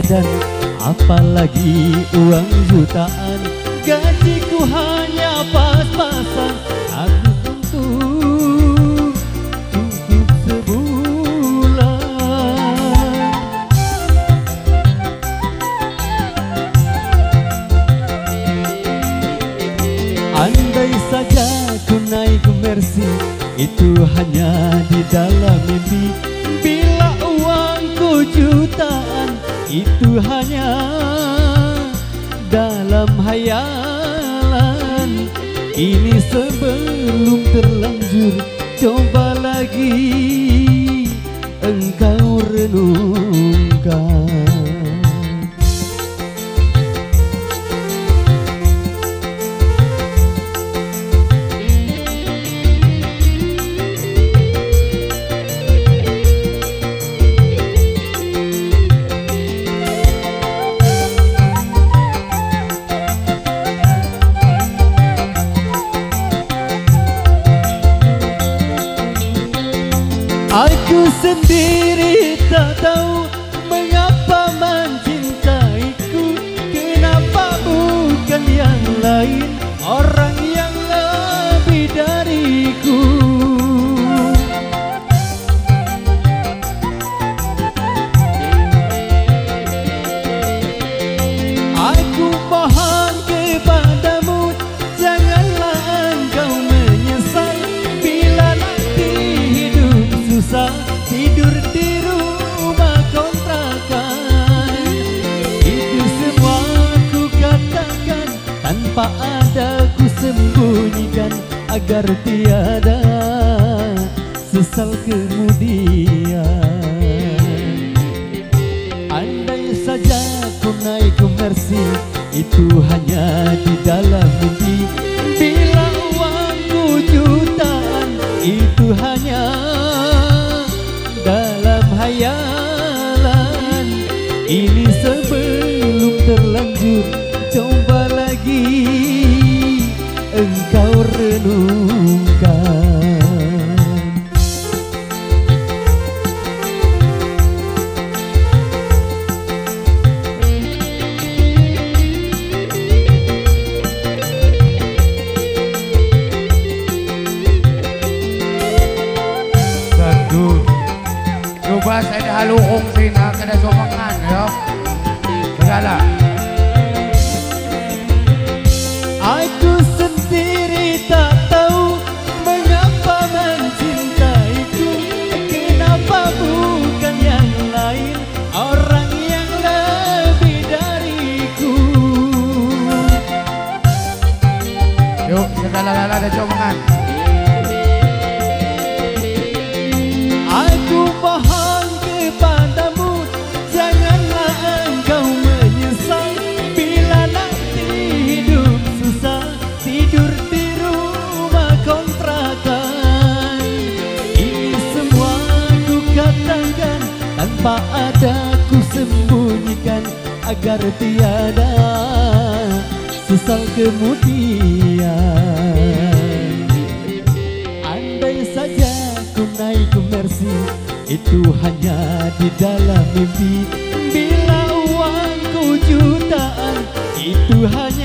dan apalagi uang jutaan. Gajiku hanya pas-pasan, habis untuk cukup sebulan. Andai saja ku naik Mercy, itu hanya di dalam mimpi. Bila uangku jutaan, itu hanya dalam hayalan. Ini sebelum terlanjur, coba lagi engkau renungkan. Aku sendiri tak tahu mengapa mencintaiku. Kenapa bukan yang lain, orang yang lebih dariku. Aku mohon kepadamu, janganlah engkau menyesal bila nanti hidup susah, tidur di rumah kontrakan. Itu semua ku katakan tanpa ada ku sembunyikan, agar tiada sesal kemudian. Andai saja ku naik ke Mercy, itu hanya di dalam mimpi. Bila uangku jutaan, itu hanya dalam hayalan. Ini sebelum terlanjur, coba lagi engkau renungkan. Coba saya dah halukong sini kena somangan ya. Segala. Aku sendiri tak tahu mengapa mencintaiku. Kenapa bukan yang lain, orang yang lebih dariku. Yuk, segala-gala ada somangan. Aku mohon kepadamu, janganlah engkau menyesal bila nanti hidup susah, tidur di rumah kontrakan. Ini semua ku katakan tanpa ada ku sembunyikan, agar tiada sesal kemudian. Andai saja ku naik ke Mercy, itu hanya di dalam mimpi. Bila uangku jutaan, itu hanya